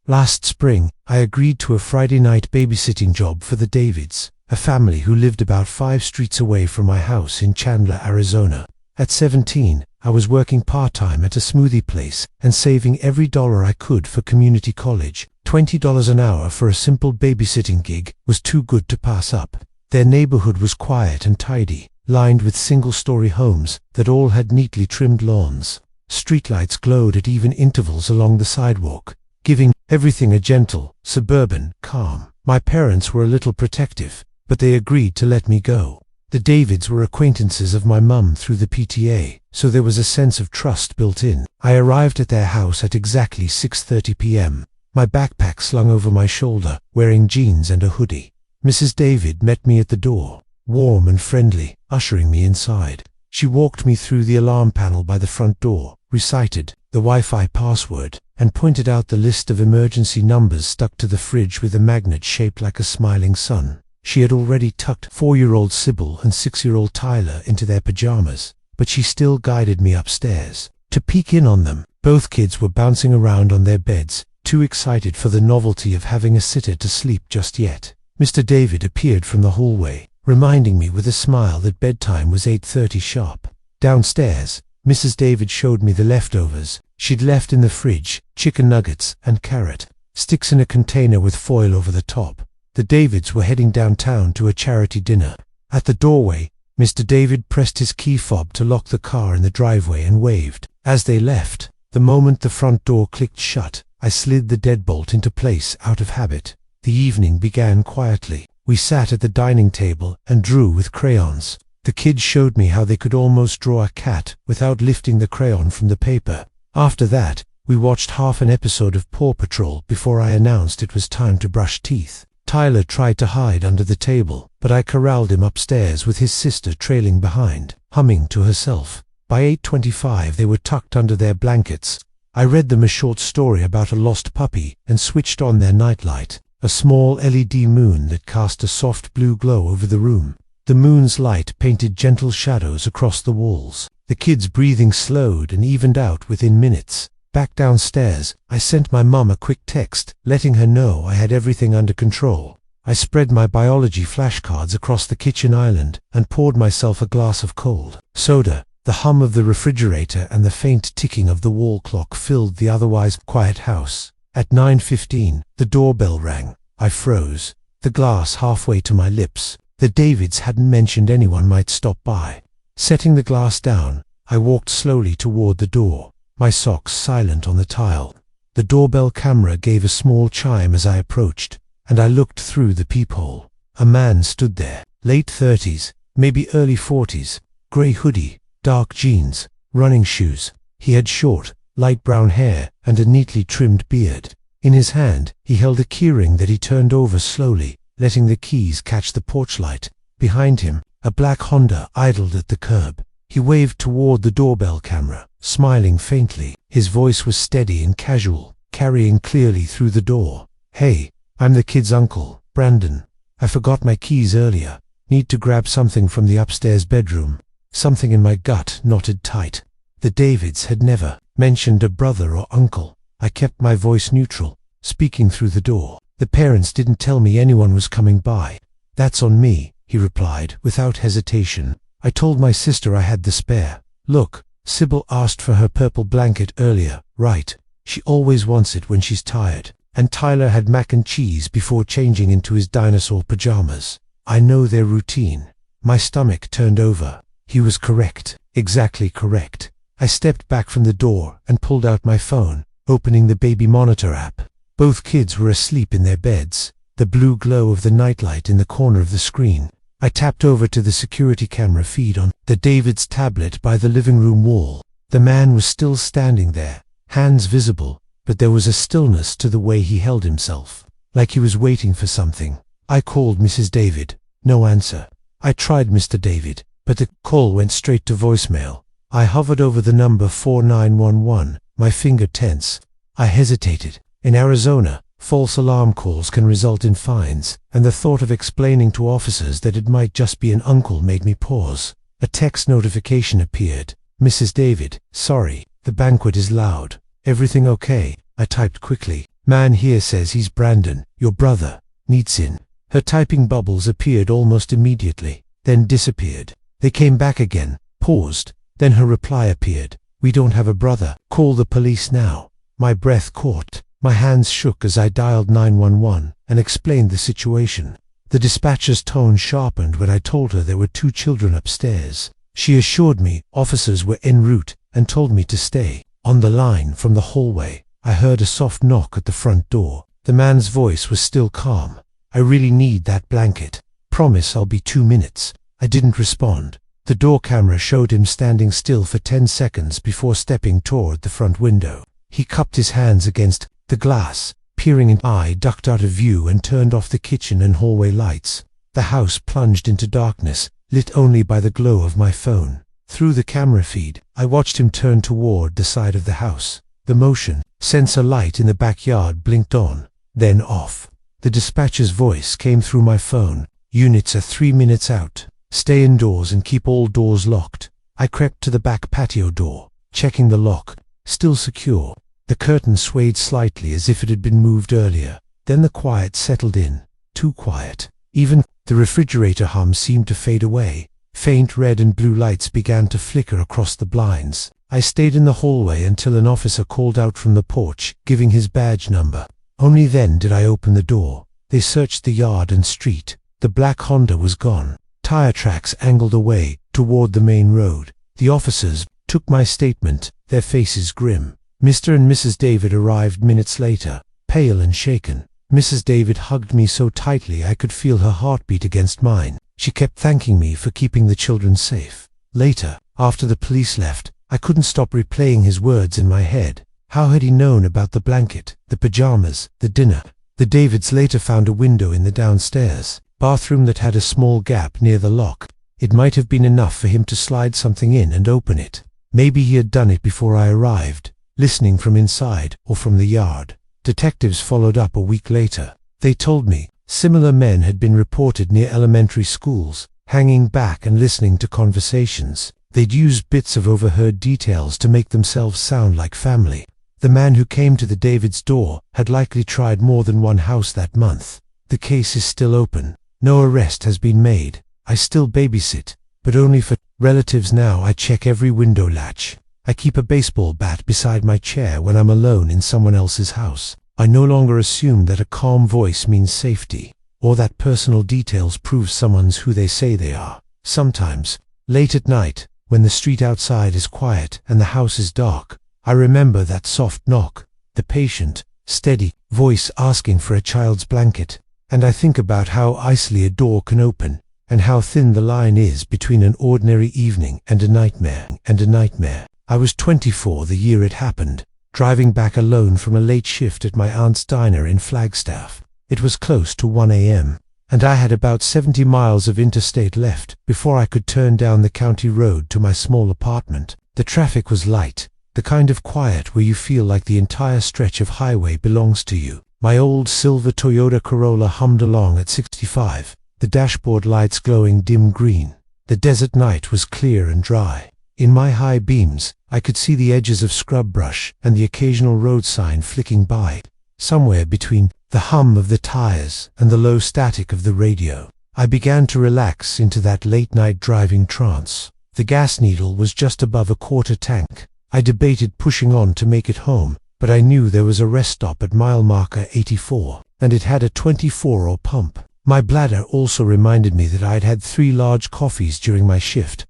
Last spring, I agreed to a Friday night babysitting job for the Davids, a family who lived about 5 streets away from my house in Chandler, Arizona. At 17, I was working part-time at a smoothie place and saving every dollar I could for community college. $20 an hour for a simple babysitting gig was too good to pass up. Their neighborhood was quiet and tidy, lined with single-story homes that all had neatly trimmed lawns. Streetlights glowed at even intervals along the sidewalk, giving everything a gentle, suburban calm. My parents were a little protective, but they agreed to let me go. The Davids were acquaintances of my mum through the PTA, so there was a sense of trust built in. I arrived at their house at exactly 6:30 p.m., my backpack slung over my shoulder, wearing jeans and a hoodie. Mrs. David met me at the door, warm and friendly, ushering me inside. She walked me through the alarm panel by the front door, recited the Wi-Fi password, and pointed out the list of emergency numbers stuck to the fridge with a magnet shaped like a smiling sun. She had already tucked 4-year-old Sybil and 6-year-old Tyler into their pajamas, but she still guided me upstairs to peek in on them. Both kids were bouncing around on their beds, too excited for the novelty of having a sitter to sleep just yet. Mr. David appeared from the hallway, reminding me with a smile that bedtime was 8:30 sharp. Downstairs, Mrs. David showed me the leftovers she'd left in the fridge: chicken nuggets and carrot sticks in a container with foil over the top. The Davids were heading downtown to a charity dinner. At the doorway, Mr. David pressed his key fob to lock the car in the driveway and waved. As they left, the moment the front door clicked shut, I slid the deadbolt into place out of habit. The evening began quietly. We sat at the dining table and drew with crayons. The kids showed me how they could almost draw a cat without lifting the crayon from the paper. After that, we watched half an episode of Paw Patrol before I announced it was time to brush teeth. Tyler tried to hide under the table, but I corralled him upstairs with his sister trailing behind, humming to herself. By 8:25 they were tucked under their blankets. I read them a short story about a lost puppy and switched on their nightlight, a small LED moon that cast a soft blue glow over the room. The moon's light painted gentle shadows across the walls. The kids' breathing slowed and evened out within minutes. Back downstairs, I sent my mum a quick text, letting her know I had everything under control. I spread my biology flashcards across the kitchen island and poured myself a glass of cold soda. The hum of the refrigerator and the faint ticking of the wall clock filled the otherwise quiet house. At 9:15, the doorbell rang. I froze, the glass halfway to my lips. The Davids hadn't mentioned anyone might stop by. Setting the glass down, I walked slowly toward the door, my socks silent on the tile. The doorbell camera gave a small chime as I approached, and I looked through the peephole. A man stood there, late 30s, maybe early 40s, grey hoodie, dark jeans, running shoes. He had short, light brown hair and a neatly trimmed beard. In his hand, he held a keyring that he turned over slowly, letting the keys catch the porch light. Behind him, a black Honda idled at the curb. He waved toward the doorbell camera, smiling faintly. His voice was steady and casual, carrying clearly through the door. "Hey, I'm the kid's uncle, Brandon. I forgot my keys earlier. Need to grab something from the upstairs bedroom." Something in my gut knotted tight. The Davids had never mentioned a brother or uncle. I kept my voice neutral, speaking through the door. "The parents didn't tell me anyone was coming by." "That's on me," he replied without hesitation. "I told my sister I had the spare. Look, Sybil asked for her purple blanket earlier, right? She always wants it when she's tired. And Tyler had mac and cheese before changing into his dinosaur pajamas. I know their routine." My stomach turned over. He was correct, exactly correct. I stepped back from the door and pulled out my phone, opening the baby monitor app. Both kids were asleep in their beds, the blue glow of the nightlight in the corner of the screen. I tapped over to the security camera feed on the David's tablet by the living room wall. The man was still standing there, hands visible, but there was a stillness to the way he held himself, like he was waiting for something. I called Mrs. David. No answer. I tried Mr. David, but the call went straight to voicemail. I hovered over the number 4911, my finger tense. I hesitated. In Arizona, false alarm calls can result in fines, and the thought of explaining to officers that it might just be an uncle made me pause. A text notification appeared. "Mrs. David, sorry, the banquet is loud. Everything okay?" I typed quickly. Man here says he's Brandon, your brother. Needs in. Her typing bubbles appeared almost immediately, then disappeared. They came back again, paused, then her reply appeared. We don't have a brother. Call the police now. My breath caught. My hands shook as I dialed 911 and explained the situation. The dispatcher's tone sharpened when I told her there were 2 children upstairs. She assured me officers were en route and told me to stay. On the line from the hallway, I heard a soft knock at the front door. The man's voice was still calm. I really need that blanket. Promise I'll be 2 minutes. I didn't respond. The door camera showed him standing still for 10 seconds before stepping toward the front window. He cupped his hands against the glass, peering in. I ducked out of view and turned off the kitchen and hallway lights. The house plunged into darkness, lit only by the glow of my phone. Through the camera feed, I watched him turn toward the side of the house. The motion sensor light in the backyard blinked on, then off. The dispatcher's voice came through my phone. Units are 3 minutes out. Stay indoors and keep all doors locked. I crept to the back patio door, checking the lock. Still secure. The curtain swayed slightly as if it had been moved earlier. Then the quiet settled in. Too quiet. Even the refrigerator hum seemed to fade away. Faint red and blue lights began to flicker across the blinds. I stayed in the hallway until an officer called out from the porch, giving his badge number. Only then did I open the door. They searched the yard and street. The black Honda was gone. Tire tracks angled away toward the main road. The officers took my statement, their faces grim. Mr. and Mrs. David arrived minutes later, pale and shaken. Mrs. David hugged me so tightly I could feel her heartbeat against mine. She kept thanking me for keeping the children safe. Later, after the police left, I couldn't stop replaying his words in my head. How had he known about the blanket, the pajamas, the dinner? The Davids later found a window in the downstairs bathroom that had a small gap near the lock. It might have been enough for him to slide something in and open it. Maybe he had done it before I arrived, listening from inside or from the yard. Detectives followed up a week later. They told me similar men had been reported near elementary schools, hanging back and listening to conversations. They'd used bits of overheard details to make themselves sound like family. The man who came to the Davids' door had likely tried more than one house that month. The case is still open. No arrest has been made. I still babysit, but only for relatives now. I check every window latch. I keep a baseball bat beside my chair when I'm alone in someone else's house. I no longer assume that a calm voice means safety, or that personal details prove someone's who they say they are. Sometimes, late at night, when the street outside is quiet and the house is dark, I remember that soft knock, the patient, steady voice asking for a child's blanket, and I think about how easily a door can open, and how thin the line is between an ordinary evening and a nightmare. I was 24 the year it happened, driving back alone from a late shift at my aunt's diner in Flagstaff. It was close to 1 a.m., and I had about 70 miles of interstate left before I could turn down the county road to my small apartment. The traffic was light, the kind of quiet where you feel like the entire stretch of highway belongs to you. My old silver Toyota Corolla hummed along at 65, the dashboard lights glowing dim green. The desert night was clear and dry. In my high beams, I could see the edges of scrub brush and the occasional road sign flicking by. Somewhere between the hum of the tires and the low static of the radio, I began to relax into that late-night driving trance. The gas needle was just above a quarter tank. I debated pushing on to make it home, but I knew there was a rest stop at mile marker 84, and it had a 24-hour pump. My bladder also reminded me that I'd had 3 large coffees during my shift,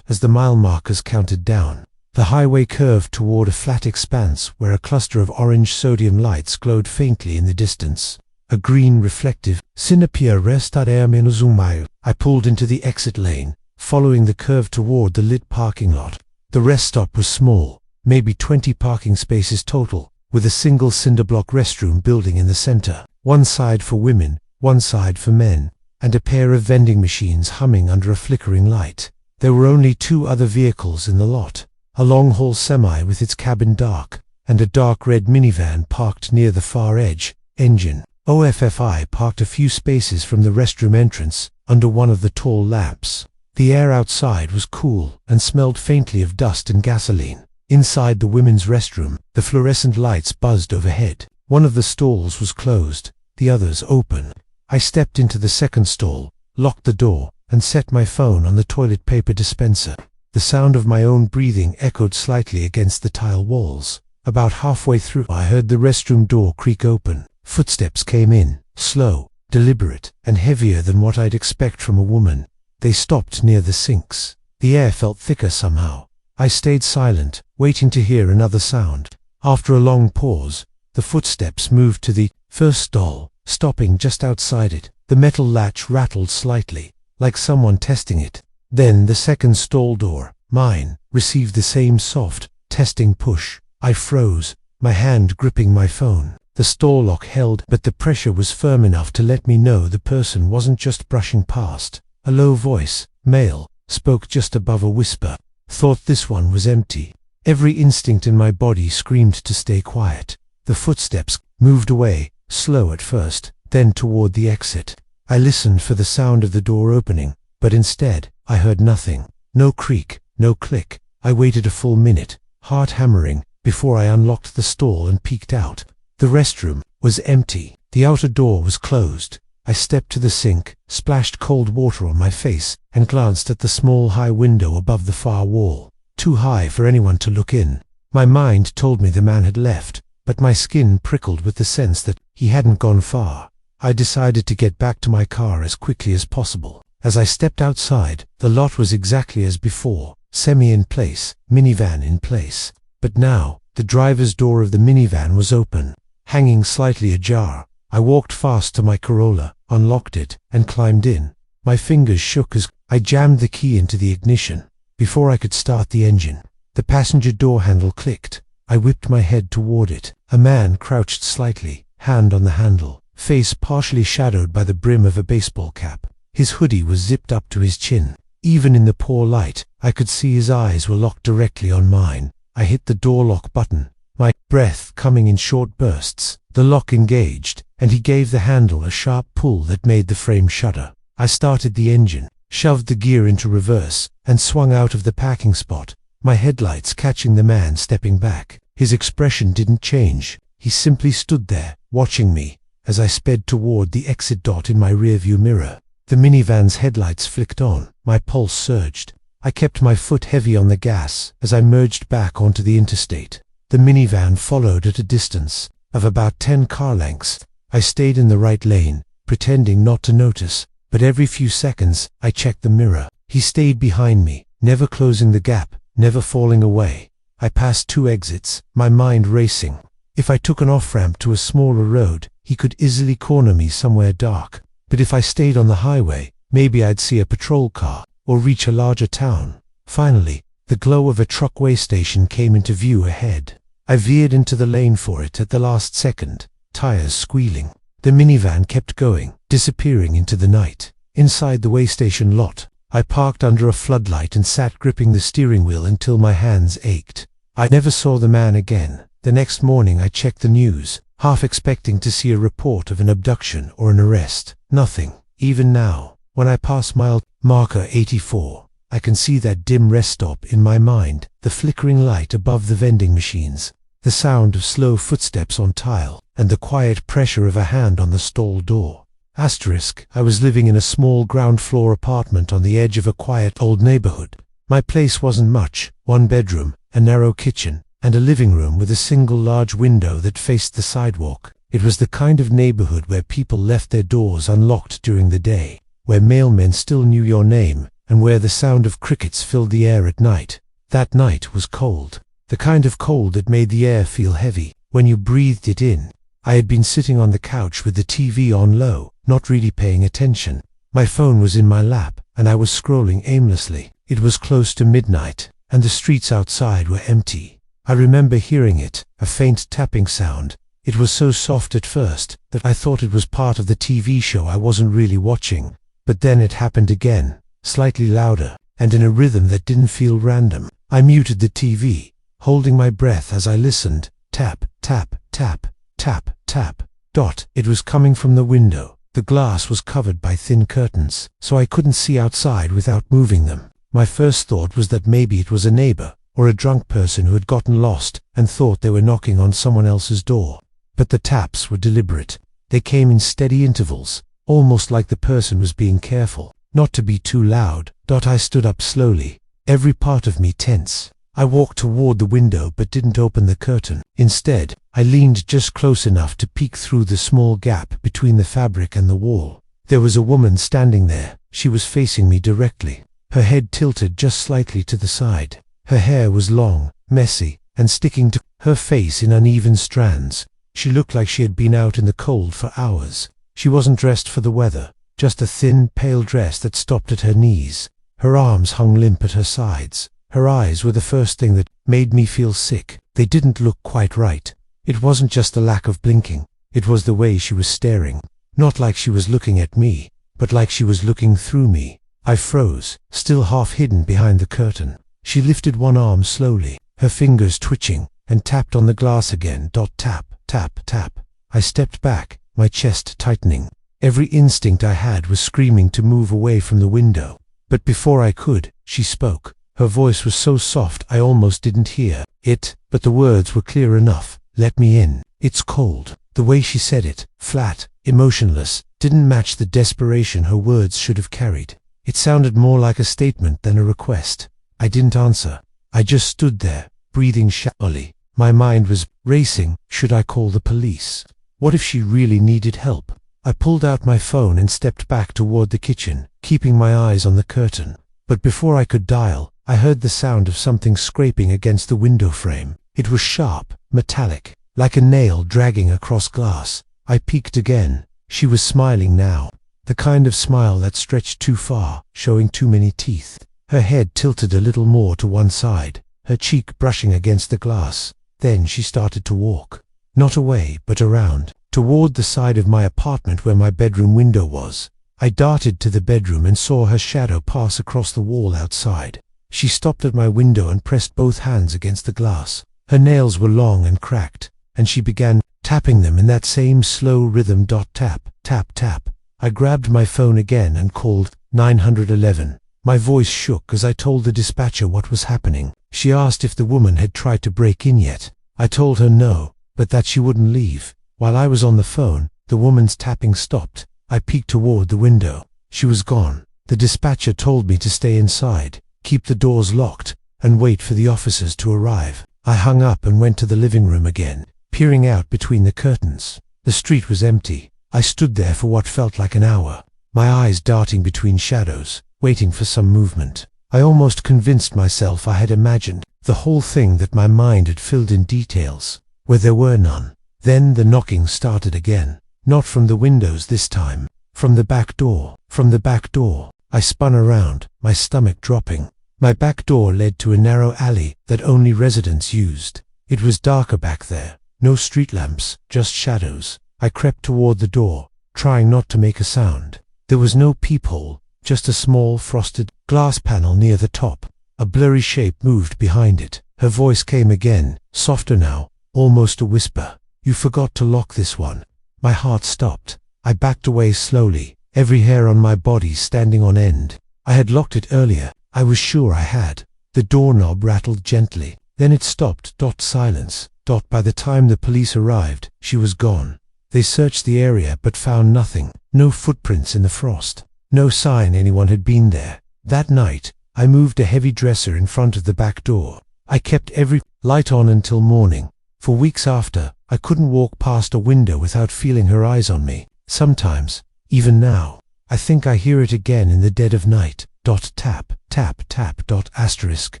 as the mile markers counted down. The highway curved toward a flat expanse where a cluster of orange sodium lights glowed faintly in the distance. A green reflective, Sinapia restare menos mile. I pulled into the exit lane, following the curve toward the lit parking lot. The rest stop was small, maybe 20 parking spaces total, with a single cinderblock restroom building in the center, one side for women, one side for men, and a pair of vending machines humming under a flickering light. There were only 2 other vehicles in the lot, a long-haul semi with its cabin dark, and a dark red minivan parked near the far edge. Engine OFFI parked a few spaces from the restroom entrance, under one of the tall lamps. The air outside was cool and smelled faintly of dust and gasoline. Inside the women's restroom, the fluorescent lights buzzed overhead. One of the stalls was closed, the others open. I stepped into the second stall, locked the door, and set my phone on the toilet paper dispenser. The sound of my own breathing echoed slightly against the tile walls. About halfway through, I heard the restroom door creak open. Footsteps came in, slow, deliberate, and heavier than what I'd expect from a woman. They stopped near the sinks. The air felt thicker somehow. I stayed silent, waiting to hear another sound. After a long pause, the footsteps moved to the first stall, stopping just outside it. The metal latch rattled slightly, like someone testing it. Then the second stall door, mine, received the same soft, testing push. I froze, my hand gripping my phone. The stall lock held, but the pressure was firm enough to let me know the person wasn't just brushing past. A low voice, male, spoke just above a whisper. Thought this one was empty. Every instinct in my body screamed to stay quiet. The footsteps moved away, slow at first, then toward the exit. I listened for the sound of the door opening, but instead, I heard nothing. No creak, no click. I waited a full minute, heart hammering, before I unlocked the stall and peeked out. The restroom was empty. The outer door was closed. I stepped to the sink, splashed cold water on my face, and glanced at the small high window above the far wall. Too high for anyone to look in. My mind told me the man had left, but my skin prickled with the sense that he hadn't gone far. I decided to get back to my car as quickly as possible. As I stepped outside, the lot was exactly as before, semi in place, minivan in place. But now, the driver's door of the minivan was open, hanging slightly ajar. I walked fast to my Corolla, unlocked it, and climbed in. My fingers shook as I jammed the key into the ignition. Before I could start the engine, the passenger door handle clicked. I whipped my head toward it. A man crouched slightly, hand on the handle, face partially shadowed by the brim of a baseball cap. His hoodie was zipped up to his chin. Even in the poor light, I could see his eyes were locked directly on mine. I hit the door lock button, my breath coming in short bursts. The lock engaged, and he gave the handle a sharp pull that made the frame shudder. I started the engine, shoved the gear into reverse, and swung out of the parking spot, my headlights catching the man stepping back. His expression didn't change. He simply stood there, watching me, as I sped toward the exit dot in my rearview mirror. The minivan's headlights flicked on. My pulse surged. I kept my foot heavy on the gas as I merged back onto the interstate. The minivan followed at a distance of about 10 car lengths. I stayed in the right lane, pretending not to notice, but every few seconds, I checked the mirror. He stayed behind me, never closing the gap, never falling away. I passed 2 exits, my mind racing. If I took an off-ramp to a smaller road, he could easily corner me somewhere dark. But if I stayed on the highway, maybe I'd see a patrol car, or reach a larger town. Finally, the glow of a truck weigh station came into view ahead. I veered into the lane for it at the last second, tires squealing. The minivan kept going, disappearing into the night. Inside the weigh station lot, I parked under a floodlight and sat gripping the steering wheel until my hands ached. I never saw the man again. The next morning I checked the news, half expecting to see a report of an abduction or an arrest. Nothing. Even now, when I pass mile marker 84, I can see that dim rest stop in my mind, the flickering light above the vending machines, the sound of slow footsteps on tile, and the quiet pressure of a hand on the stall door. Asterisk, I was living in a small ground-floor apartment on the edge of a quiet old neighborhood. My place wasn't much, 1 bedroom, a narrow kitchen, and a living room with a single large window that faced the sidewalk. It was the kind of neighborhood where people left their doors unlocked during the day, where mailmen still knew your name, and where the sound of crickets filled the air at night. That night was cold, the kind of cold that made the air feel heavy when you breathed it in. I had been sitting on the couch with the TV on low, not really paying attention. My phone was in my lap, and I was scrolling aimlessly. It was close to midnight, and the streets outside were empty. I remember hearing it, a faint tapping sound. It was so soft at first that I thought it was part of the TV show I wasn't really watching. But then it happened again, slightly louder, and in a rhythm that didn't feel random. I muted the TV, holding my breath as I listened. Tap, tap, tap, tap, tap. Dot. It was coming from the window. The glass was covered by thin curtains, so I couldn't see outside without moving them. My first thought was that maybe it was a neighbor, or a drunk person who had gotten lost and thought they were knocking on someone else's door. but the taps were deliberate. They came in steady intervals, almost like the person was being careful not to be too loud. I stood up slowly, every part of me tense. I walked toward the window but didn't open the curtain. Instead, I leaned just close enough to peek through the small gap between the fabric and the wall. There was a woman standing there. She was facing me directly, her head tilted just slightly to the side. Her hair was long, messy, and sticking to her face in uneven strands. She looked like she had been out in the cold for hours. She wasn't dressed for the weather, just a thin, pale dress that stopped at her knees. Her arms hung limp at her sides. Her eyes were the first thing that made me feel sick. They didn't look quite right. It wasn't just the lack of blinking. It was the way she was staring. Not like she was looking at me, but like she was looking through me. I froze, still half hidden behind the curtain. She lifted one arm slowly, her fingers twitching, and tapped on the glass again. Tap, tap, tap. I stepped back, my chest tightening. Every instinct I had was screaming to move away from the window. But before I could, she spoke. Her voice was so soft I almost didn't hear it, but the words were clear enough. Let me in. It's cold. The way she said it, flat, emotionless, didn't match the desperation her words should have carried. It sounded more like a statement than a request. I didn't answer. I just stood there, breathing shallowly. My mind was racing. Should I call the police? What if she really needed help? I pulled out my phone and stepped back toward the kitchen, keeping my eyes on the curtain. But before I could dial, I heard the sound of something scraping against the window frame. It was sharp, metallic, like a nail dragging across glass. I peeked again. She was smiling now, the kind of smile that stretched too far, showing too many teeth. Her head tilted a little more to one side, her cheek brushing against the glass. Then she started to walk. Not away, but around, toward the side of my apartment where my bedroom window was. I darted to the bedroom and saw her shadow pass across the wall outside. She stopped at my window and pressed both hands against the glass. Her nails were long and cracked, and she began tapping them in that same slow rhythm. Tap, tap, tap. I grabbed my phone again and called 911. My voice shook as I told the dispatcher what was happening. She asked if the woman had tried to break in yet. I told her no, but that she wouldn't leave. While I was on the phone, the woman's tapping stopped. I peeked toward the window. She was gone. The dispatcher told me to stay inside, keep the doors locked, and wait for the officers to arrive. I hung up and went to the living room again, peering out between the curtains. The street was empty. I stood there for what felt like an hour, my eyes darting between shadows, waiting for some movement. I almost convinced myself I had imagined the whole thing, that my mind had filled in details where there were none. Then the knocking started again. Not from the windows this time. From the back door. From the back door. I spun around, my stomach dropping. My back door led to a narrow alley that only residents used. It was darker back there. No street lamps, just shadows. I crept toward the door, trying not to make a sound. There was no peephole, just a small frosted glass panel near the top. A blurry shape moved behind it. Her voice came again, softer now, almost a whisper. You forgot to lock this one. My heart stopped. I backed away slowly, every hair on my body standing on end. I had locked it earlier. I was sure I had. The doorknob rattled gently. Then it stopped. Silence. By the time the police arrived, she was gone. They searched the area but found nothing. No footprints in the frost. No sign anyone had been there. That night, I moved a heavy dresser in front of the back door. I kept every light on until morning. For weeks after, I couldn't walk past a window without feeling her eyes on me. Sometimes, even now, I think I hear it again in the dead of night. Tap, tap, tap. Asterisk.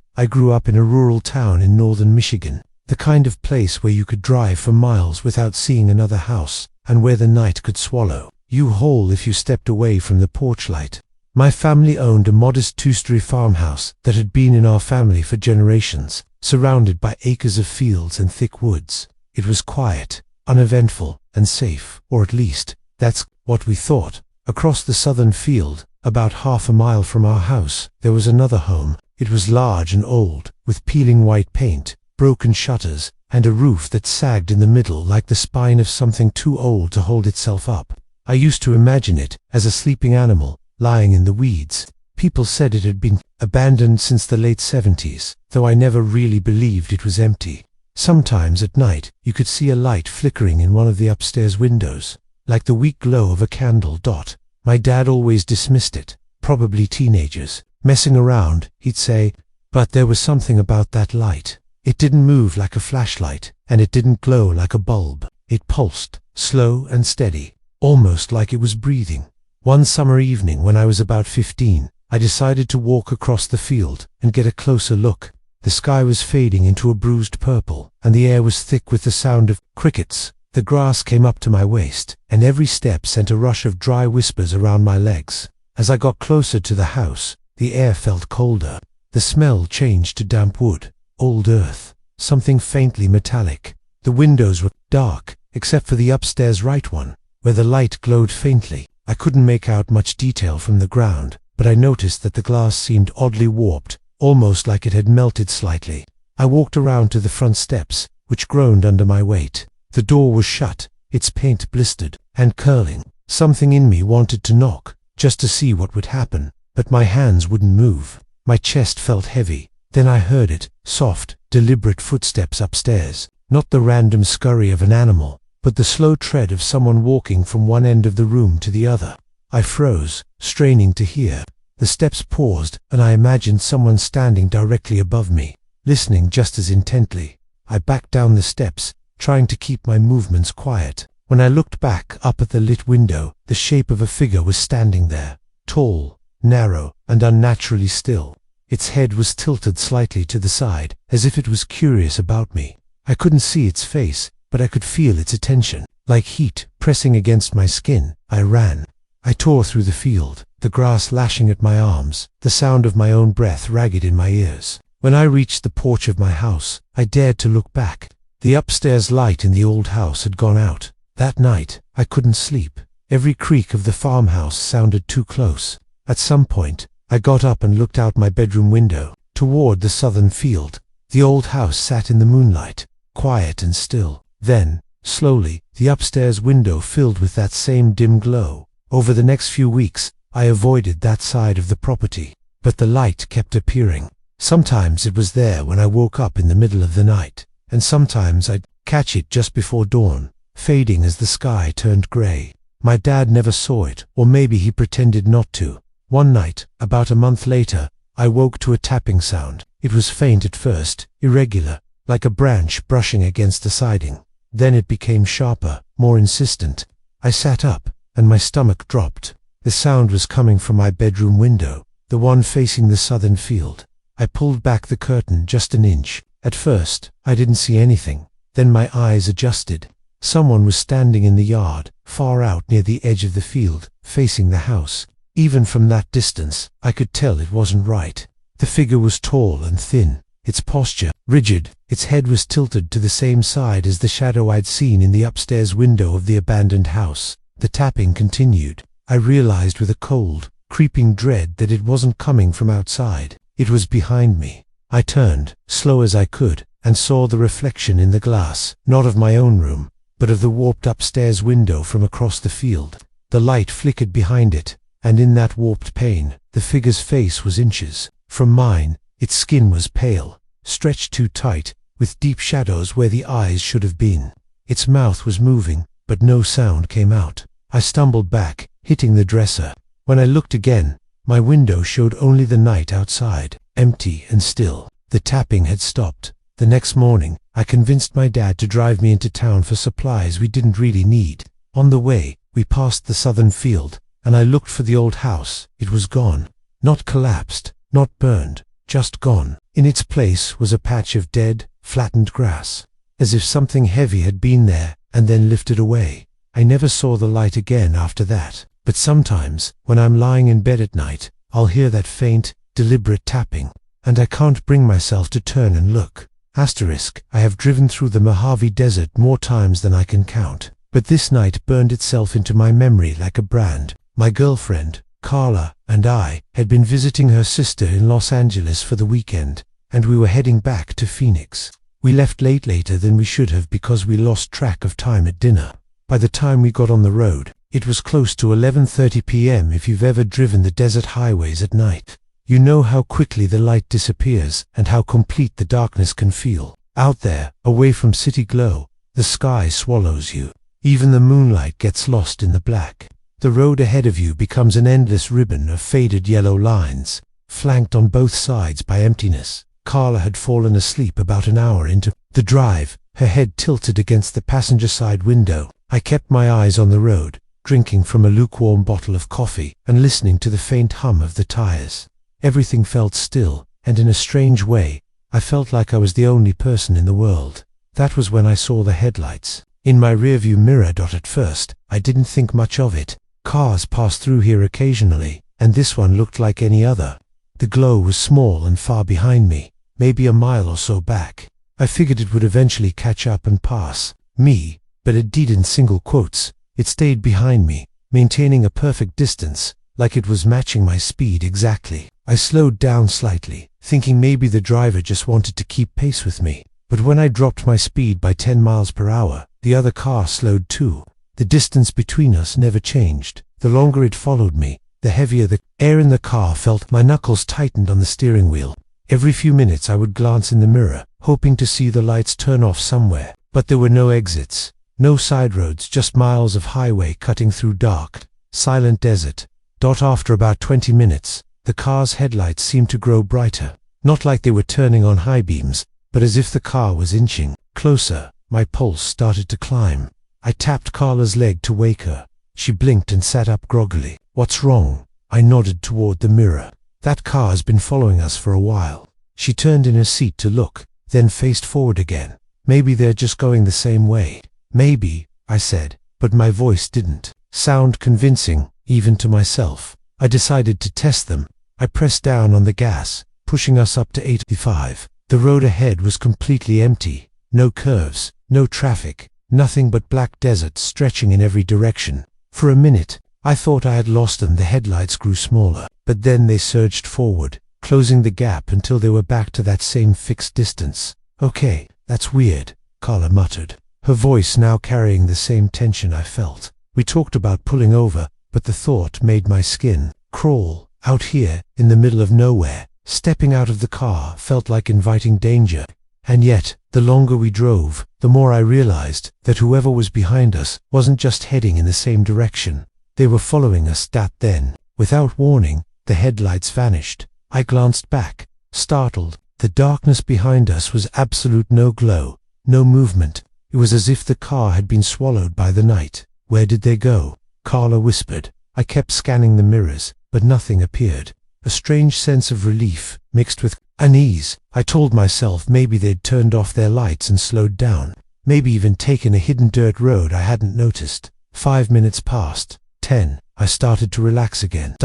I grew up in a rural town in northern Michigan, the kind of place where you could drive for miles without seeing another house, and where the night could swallow you whole if you stepped away from the porch light. My family owned a modest two-story farmhouse that had been in our family for generations, surrounded by acres of fields and thick woods. It was quiet, uneventful, and safe, or at least, that's what we thought. Across the southern field, about half a mile from our house, there was another home. It was large and old, with peeling white paint, broken shutters, and a roof that sagged in the middle like the spine of something too old to hold itself up. I used to imagine it as a sleeping animal, lying in the weeds. People said it had been abandoned since the late 70s, though I never really believed it was empty. Sometimes at night, you could see a light flickering in one of the upstairs windows, like the weak glow of a candle dot. My dad always dismissed it. Probably teenagers messing around, he'd say, but there was something about that light. It didn't move like a flashlight, and it didn't glow like a bulb. It pulsed, slow and steady, almost like it was breathing. One summer evening when I was about 15, I decided to walk across the field and get a closer look. The sky was fading into a bruised purple, and the air was thick with the sound of crickets. The grass came up to my waist, and every step sent a rush of dry whispers around my legs. As I got closer to the house, the air felt colder. The smell changed to damp wood, old earth, something faintly metallic. The windows were dark, except for the upstairs right one, where the light glowed faintly. I couldn't make out much detail from the ground, but I noticed that the glass seemed oddly warped, almost like it had melted slightly. I walked around to the front steps, which groaned under my weight. The door was shut, its paint blistered and curling. Something in me wanted to knock, just to see what would happen, but my hands wouldn't move. My chest felt heavy. Then I heard it, soft, deliberate footsteps upstairs, not the random scurry of an animal, but the slow tread of someone walking from one end of the room to the other. I froze, straining to hear. The steps paused, and I imagined someone standing directly above me, listening just as intently. I backed down the steps, trying to keep my movements quiet. When I looked back up at the lit window, the shape of a figure was standing there, tall, narrow, and unnaturally still. Its head was tilted slightly to the side, as if it was curious about me. I couldn't see its face, but I could feel its attention. Like heat pressing against my skin, I ran. I tore through the field, the grass lashing at my arms, the sound of my own breath ragged in my ears. When I reached the porch of my house, I dared to look back. The upstairs light in the old house had gone out. That night, I couldn't sleep. Every creak of the farmhouse sounded too close. At some point, I got up and looked out my bedroom window, toward the southern field. The old house sat in the moonlight, quiet and still. Then, slowly, the upstairs window filled with that same dim glow. Over the next few weeks, I avoided that side of the property, but the light kept appearing. Sometimes it was there when I woke up in the middle of the night, and sometimes I'd catch it just before dawn, fading as the sky turned gray. My dad never saw it, or maybe he pretended not to. One night, about a month later, I woke to a tapping sound. It was faint at first, irregular, like a branch brushing against the siding. Then it became sharper, more insistent. I sat up, and my stomach dropped. The sound was coming from my bedroom window, the one facing the southern field. I pulled back the curtain just an inch. At first, I didn't see anything. Then my eyes adjusted. Someone was standing in the yard, far out near the edge of the field, facing the house. Even from that distance, I could tell it wasn't right. The figure was tall and thin, its posture rigid. Its head was tilted to the same side as the shadow I'd seen in the upstairs window of the abandoned house. The tapping continued. I realized with a cold, creeping dread that it wasn't coming from outside. It was behind me. I turned, slow as I could, and saw the reflection in the glass, not of my own room, but of the warped upstairs window from across the field. The light flickered behind it, and in that warped pane, the figure's face was inches from mine. Its skin was pale, stretched too tight, with deep shadows where the eyes should have been. Its mouth was moving, but no sound came out. I stumbled back, hitting the dresser. When I looked again, my window showed only the night outside, empty and still. The tapping had stopped. The next morning, I convinced my dad to drive me into town for supplies we didn't really need. On the way, we passed the southern field, and I looked for the old house. It was gone. Not collapsed, not burned, just gone. In its place was a patch of dead, flattened grass, as if something heavy had been there and then lifted away. I never saw the light again after that, but sometimes, when I'm lying in bed at night, I'll hear that faint, deliberate tapping, and I can't bring myself to turn and look. I have driven through the Mojave Desert more times than I can count, but this night burned itself into my memory like a brand. My girlfriend, Carla, and I had been visiting her sister in Los Angeles for the weekend, and we were heading back to Phoenix. We left later than we should have because we lost track of time at dinner. By the time we got on the road, it was close to 11:30 p.m. If you've ever driven the desert highways at night, you know how quickly the light disappears and how complete the darkness can feel. Out there, away from city glow, the sky swallows you. Even the moonlight gets lost in the black. The road ahead of you becomes an endless ribbon of faded yellow lines, flanked on both sides by emptiness. Carla had fallen asleep about an hour into the drive, her head tilted against the passenger side window. I kept my eyes on the road, drinking from a lukewarm bottle of coffee and listening to the faint hum of the tires. Everything felt still, and in a strange way, I felt like I was the only person in the world. That was when I saw the headlights in my rearview mirror. At first, I didn't think much of it. Cars pass through here occasionally, and this one looked like any other. The glow was small and far behind me, maybe a mile or so back. I figured it would eventually catch up and pass me, but it didn't. Single quotes. It stayed behind me, maintaining a perfect distance, like it was matching my speed exactly. I slowed down slightly, thinking maybe the driver just wanted to keep pace with me. But when I dropped my speed by 10 miles per hour, the other car slowed too. The distance between us never changed. The longer it followed me, the heavier the air in the car felt. My knuckles tightened on the steering wheel. Every few minutes I would glance in the mirror, hoping to see the lights turn off somewhere. But there were no exits, no side roads, just miles of highway cutting through dark, silent desert. After about 20 minutes, the car's headlights seemed to grow brighter, not like they were turning on high beams, but as if the car was inching closer. My pulse started to climb. I tapped Carla's leg to wake her. She blinked and sat up groggily. "What's wrong?" I nodded toward the mirror. "That car's been following us for a while." She turned in her seat to look, then faced forward again. "Maybe they're just going the same way." "Maybe," I said, but my voice didn't sound convincing, even to myself. I decided to test them. I pressed down on the gas, pushing us up to 85. The road ahead was completely empty. No curves, no traffic, nothing but black desert stretching in every direction. For a minute, I thought I had lost them. The headlights grew smaller, but then they surged forward, closing the gap until they were back to that same fixed distance. "Okay, that's weird," Carla muttered, her voice now carrying the same tension I felt. We talked about pulling over, but the thought made my skin crawl. Out here, in the middle of nowhere, stepping out of the car felt like inviting danger. And yet, the longer we drove, the more I realized that whoever was behind us wasn't just heading in the same direction. They were following us. Then, without warning, the headlights vanished. I glanced back, startled. The darkness behind us was absolute. No glow, no movement. It was as if the car had been swallowed by the night. "Where did they go?" Carla whispered. I kept scanning the mirrors, but nothing appeared. A strange sense of relief, mixed with unease. I told myself maybe they'd turned off their lights and slowed down. Maybe even taken a hidden dirt road I hadn't noticed. 5 minutes passed. 10. I started to relax again.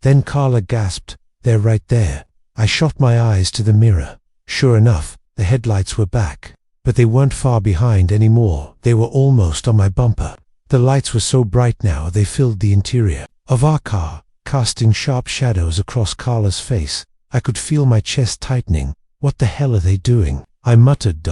Then Carla gasped, "They're right there." I shot my eyes to the mirror. Sure enough, the headlights were back. But they weren't far behind anymore. They were almost on my bumper. The lights were so bright now they filled the interior of our car, casting sharp shadows across Carla's face. I could feel my chest tightening. "What the hell are they doing?" I muttered.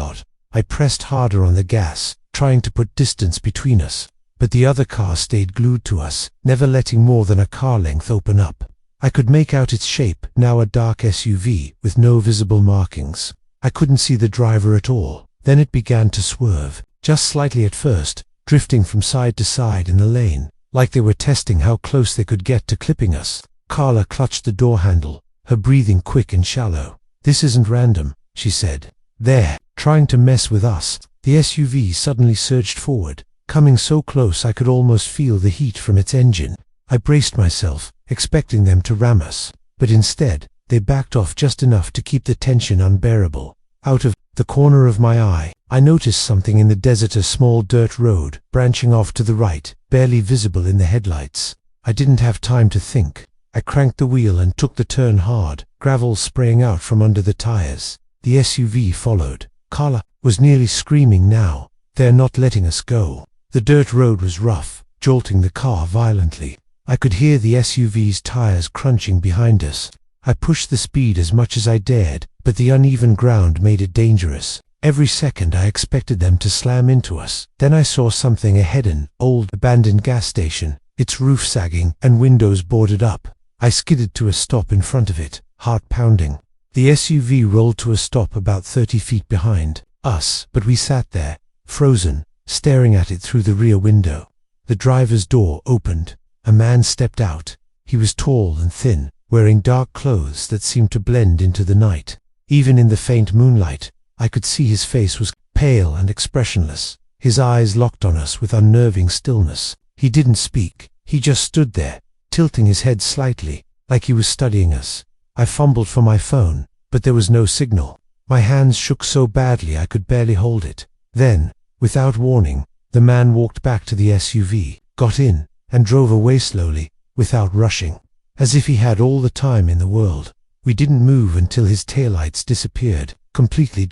I pressed harder on the gas, trying to put distance between us. But the other car stayed glued to us, never letting more than a car length open up. I could make out its shape, now a dark SUV with no visible markings. I couldn't see the driver at all. Then it began to swerve, just slightly at first, drifting from side to side in the lane, like they were testing how close they could get to clipping us. Carla clutched the door handle, her breathing quick and shallow. "This isn't random," she said. "They're trying to mess with us." The SUV suddenly surged forward, coming so close I could almost feel the heat from its engine. I braced myself, expecting them to ram us, but instead, they backed off just enough to keep the tension unbearable. Out of the corner of my eye, I noticed something in the desert, a small dirt road, branching off to the right, barely visible in the headlights. I didn't have time to think. I cranked the wheel and took the turn hard, gravel spraying out from under the tires. The SUV followed. Carla was nearly screaming now. "They're not letting us go." The dirt road was rough, jolting the car violently. I could hear the SUV's tires crunching behind us. I pushed the speed as much as I dared, but the uneven ground made it dangerous. Every second I expected them to slam into us. Then I saw something ahead, an old abandoned gas station, its roof sagging and windows boarded up. I skidded to a stop in front of it, heart pounding. The SUV rolled to a stop about 30 feet behind us, but we sat there, frozen, staring at it through the rear window. The driver's door opened. A man stepped out. He was tall and thin, wearing dark clothes that seemed to blend into the night. Even in the faint moonlight, I could see his face was pale and expressionless. His eyes locked on us with unnerving stillness. He didn't speak. He just stood there, tilting his head slightly, like he was studying us. I fumbled for my phone, but there was no signal. My hands shook so badly I could barely hold it. Then, without warning, the man walked back to the SUV, got in, and drove away slowly, without rushing, as if he had all the time in the world. We didn't move until his taillights disappeared, completely.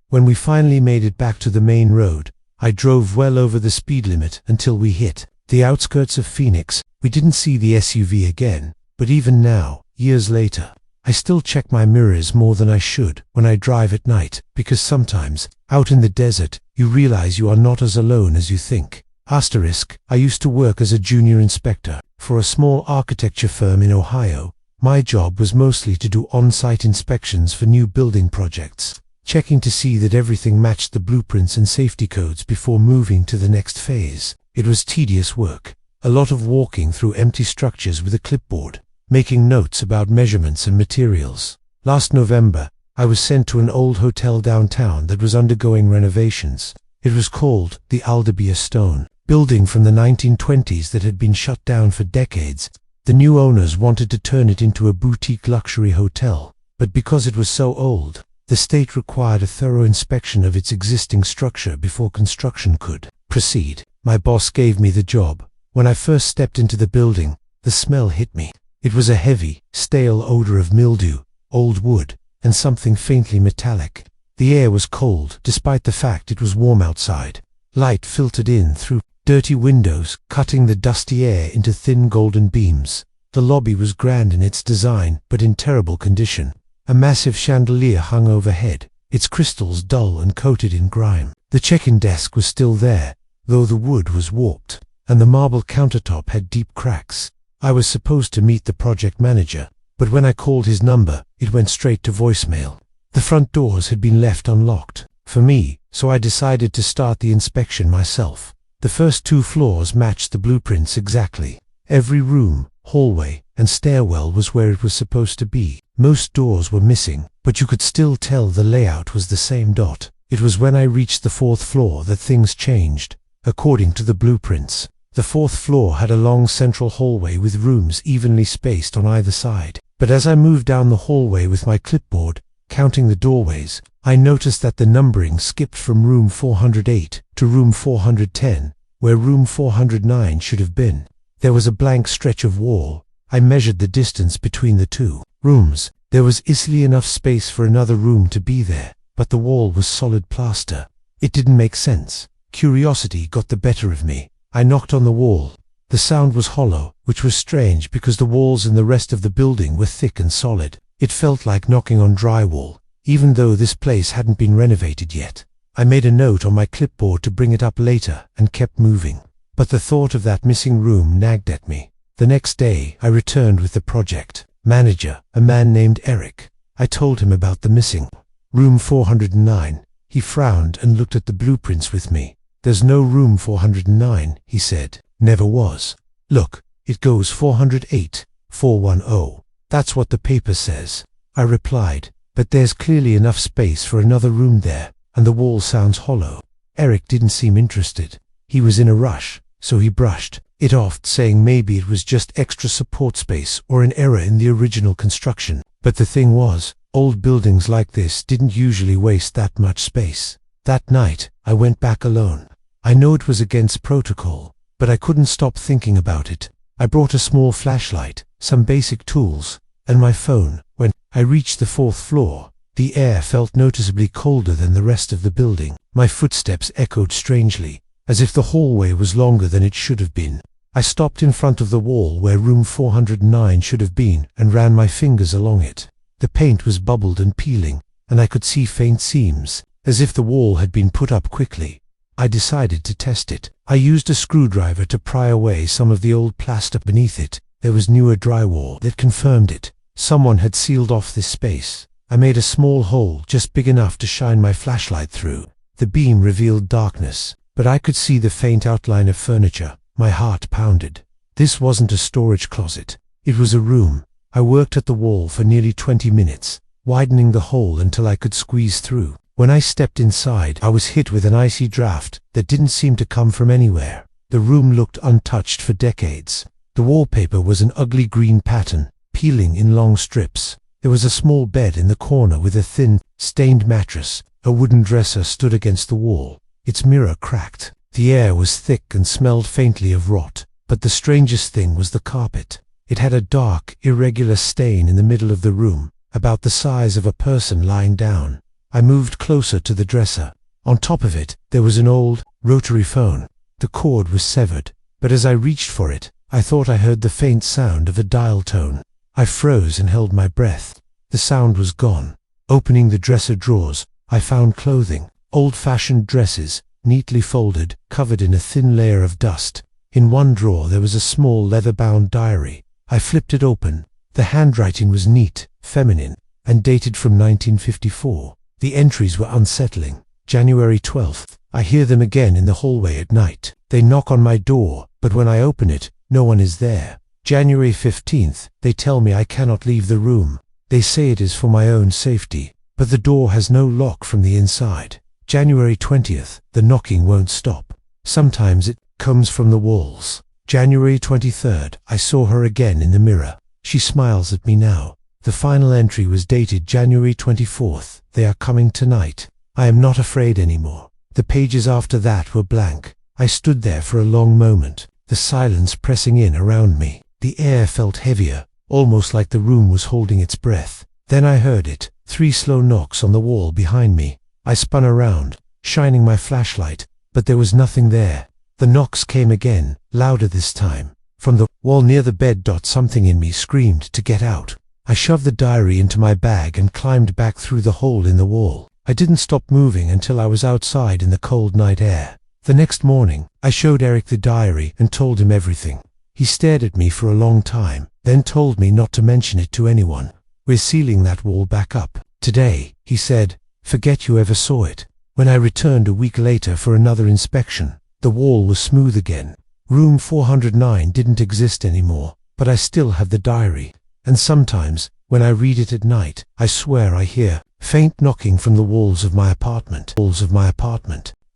When we finally made it back to the main road, I drove well over the speed limit until we hit the outskirts of Phoenix. We didn't see the SUV again, but even now, years later, I still check my mirrors more than I should when I drive at night, because sometimes, out in the desert, you realize you are not as alone as you think. I used to work as a junior inspector for a small architecture firm in Ohio. My job was mostly to do on-site inspections for new building projects, checking to see that everything matched the blueprints and safety codes before moving to the next phase. It was tedious work, a lot of walking through empty structures with a clipboard, making notes about measurements and materials. Last November, I was sent to an old hotel downtown that was undergoing renovations. It was called the Aldabia Stone, building from the 1920s that had been shut down for decades. The new owners wanted to turn it into a boutique luxury hotel, but because it was so old, the state required a thorough inspection of its existing structure before construction could proceed. My boss gave me the job. When I first stepped into the building, the smell hit me. It was a heavy, stale odor of mildew, old wood, and something faintly metallic. The air was cold, despite the fact it was warm outside. Light filtered in through dirty windows, cutting the dusty air into thin golden beams. The lobby was grand in its design, but in terrible condition. A massive chandelier hung overhead, its crystals dull and coated in grime. The check-in desk was still there, though the wood was warped, and the marble countertop had deep cracks. I was supposed to meet the project manager, but when I called his number, it went straight to voicemail. The front doors had been left unlocked for me, so I decided to start the inspection myself. The first 2 floors matched the blueprints exactly. Every room, hallway, and stairwell was where it was supposed to be. Most doors were missing, but you could still tell the layout was the same. It was when I reached the 4th floor that things changed. According to the blueprints, the 4th floor had a long central hallway with rooms evenly spaced on either side. But as I moved down the hallway with my clipboard, counting the doorways, I noticed that the numbering skipped from room 408 to room 410, where room 409 should have been. There was a blank stretch of wall. I measured the distance between the 2 rooms. There was easily enough space for another room to be there, but the wall was solid plaster. It didn't make sense. Curiosity got the better of me. I knocked on the wall. The sound was hollow, which was strange because the walls in the rest of the building were thick and solid. It felt like knocking on drywall, even though this place hadn't been renovated yet. I made a note on my clipboard to bring it up later and kept moving. But the thought of that missing room nagged at me. The next day, I returned with the project manager, a man named Eric. I told him about the missing room 409. He frowned and looked at the blueprints with me. "There's no room 409, he said. "Never was. Look, it goes 408, 410. That's what the paper says." I replied, "But there's clearly enough space for another room there, and the wall sounds hollow." Eric didn't seem interested. He was in a rush, so he brushed it off, saying maybe it was just extra support space or an error in the original construction. But the thing was, old buildings like this didn't usually waste that much space. That night, I went back alone. I know it was against protocol, but I couldn't stop thinking about it. I brought a small flashlight, some basic tools, and my phone. When I reached the 4th floor, the air felt noticeably colder than the rest of the building. My footsteps echoed strangely, as if the hallway was longer than it should have been. I stopped in front of the wall where room 409 should have been and ran my fingers along it. The paint was bubbled and peeling, and I could see faint seams, as if the wall had been put up quickly. I decided to test it. I used a screwdriver to pry away some of the old plaster beneath it. There was newer drywall that confirmed it. Someone had sealed off this space. I made a small hole just big enough to shine my flashlight through. The beam revealed darkness, but I could see the faint outline of furniture. My heart pounded. This wasn't a storage closet. It was a room. I worked at the wall for nearly 20 minutes, widening the hole until I could squeeze through. When I stepped inside, I was hit with an icy draft that didn't seem to come from anywhere. The room looked untouched for decades. The wallpaper was an ugly green pattern, peeling in long strips. There was a small bed in the corner with a thin, stained mattress. A wooden dresser stood against the wall, its mirror cracked. The air was thick and smelled faintly of rot. But the strangest thing was the carpet. It had a dark, irregular stain in the middle of the room, about the size of a person lying down. I moved closer to the dresser. On top of it, there was an old, rotary phone. The cord was severed, but as I reached for it, I thought I heard the faint sound of a dial tone. I froze and held my breath. The sound was gone. Opening the dresser drawers, I found clothing, old-fashioned dresses, neatly folded, covered in a thin layer of dust. In one drawer there was a small leather-bound diary. I flipped it open. The handwriting was neat, feminine, and dated from 1954. The entries were unsettling. January 12th. I hear them again in the hallway at night. They knock on my door, but when I open it, no one is there. January 15th. They tell me I cannot leave the room. They say it is for my own safety, but the door has no lock from the inside. January 20th. The knocking won't stop. Sometimes it comes from the walls. January 23rd. I saw her again in the mirror. She smiles at me now. The final entry was dated January 24th. They are coming tonight. I am not afraid anymore. The pages after that were blank. I stood there for a long moment, the silence pressing in around me. The air felt heavier, almost like the room was holding its breath. Then I heard it, 3 slow knocks on the wall behind me. I spun around, shining my flashlight, but there was nothing there. The knocks came again, louder this time. From the wall near the bed. Something in me screamed to get out. I shoved the diary into my bag and climbed back through the hole in the wall. I didn't stop moving until I was outside in the cold night air. The next morning, I showed Eric the diary and told him everything. He stared at me for a long time, then told me not to mention it to anyone. We're sealing that wall back up. Today, he said, forget you ever saw it. When I returned a week later for another inspection, the wall was smooth again. Room 409 didn't exist anymore, but I still have the diary. And sometimes, when I read it at night, I swear I hear faint knocking from the walls of my apartment.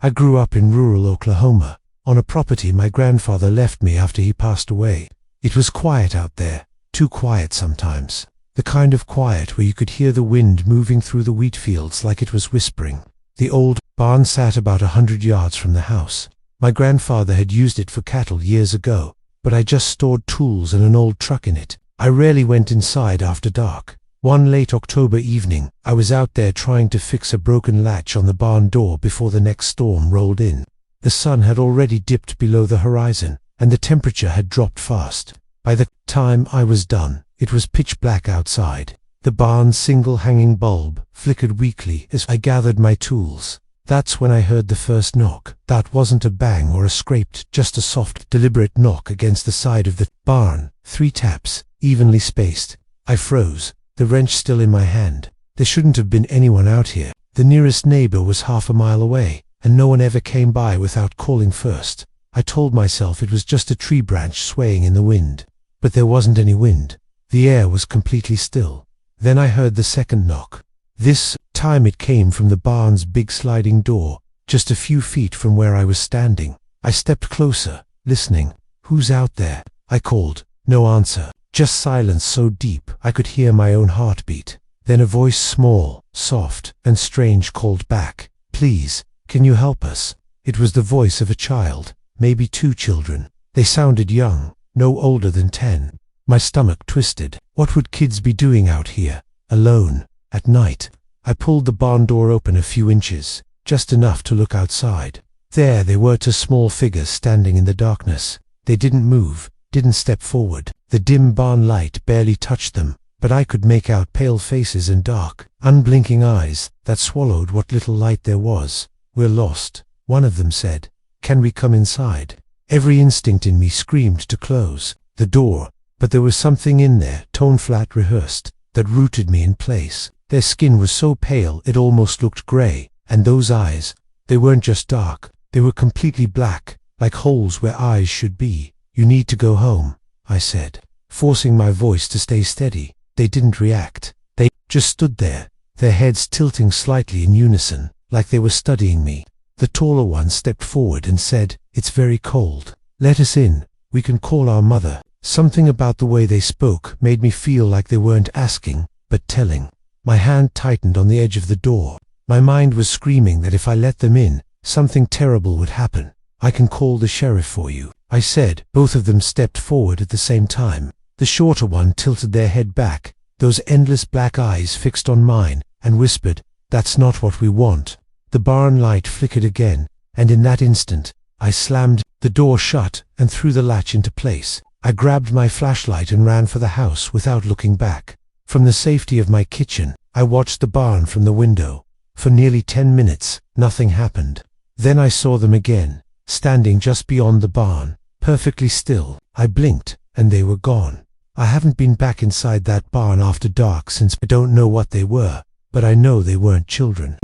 I grew up in rural Oklahoma, on a property my grandfather left me after he passed away. It was quiet out there, too quiet sometimes. The kind of quiet where you could hear the wind moving through the wheat fields like it was whispering. The old barn sat about 100 yards from the house. My grandfather had used it for cattle years ago, but I just stored tools and an old truck in it. I rarely went inside after dark. One late October evening, I was out there trying to fix a broken latch on the barn door before the next storm rolled in. The sun had already dipped below the horizon, and the temperature had dropped fast. By the time I was done, it was pitch black outside. The barn's single hanging bulb flickered weakly as I gathered my tools. That's when I heard the first knock. That wasn't a bang or a scrape, just a soft, deliberate knock against the side of the barn. 3 taps, evenly spaced. I froze, the wrench still in my hand. There shouldn't have been anyone out here. The nearest neighbor was half a mile away, and no one ever came by without calling first. I told myself it was just a tree branch swaying in the wind. But there wasn't any wind. The air was completely still. Then I heard the second knock. This time it came from the barn's big sliding door, just a few feet from where I was standing. I stepped closer, listening. "Who's out there?" I called. No answer. Just silence so deep I could hear my own heartbeat. Then a voice, small, soft, and strange, called back. "Please, can you help us?" It was the voice of a child, maybe 2 children. They sounded young, no older than 10. My stomach twisted. What would kids be doing out here, alone, at night? I pulled the barn door open a few inches, just enough to look outside. There they were, 2 small figures standing in the darkness. They didn't move, didn't step forward. The dim barn light barely touched them, but I could make out pale faces and dark, unblinking eyes that swallowed what little light there was. "We're lost," one of them said. "Can we come inside?" Every instinct in me screamed to close the door, but there was something in there, tone flat, rehearsed, that rooted me in place. Their skin was so pale it almost looked grey, and those eyes, they weren't just dark, they were completely black, like holes where eyes should be. "You need to go home," I said, forcing my voice to stay steady. They didn't react. They just stood there, their heads tilting slightly in unison, like they were studying me. The taller one stepped forward and said, "It's very cold. Let us in. We can call our mother." Something about the way they spoke made me feel like they weren't asking, but telling. My hand tightened on the edge of the door. My mind was screaming that if I let them in, something terrible would happen. "I can call the sheriff for you," I said. Both of them stepped forward at the same time. The shorter one tilted their head back, those endless black eyes fixed on mine, and whispered, "That's not what we want." The barn light flickered again, and in that instant, I slammed the door shut and threw the latch into place. I grabbed my flashlight and ran for the house without looking back. From the safety of my kitchen, I watched the barn from the window. For nearly 10 minutes, nothing happened. Then I saw them again, standing just beyond the barn, perfectly still. I blinked, and they were gone. I haven't been back inside that barn after dark since. I don't know what they were, but I know they weren't children.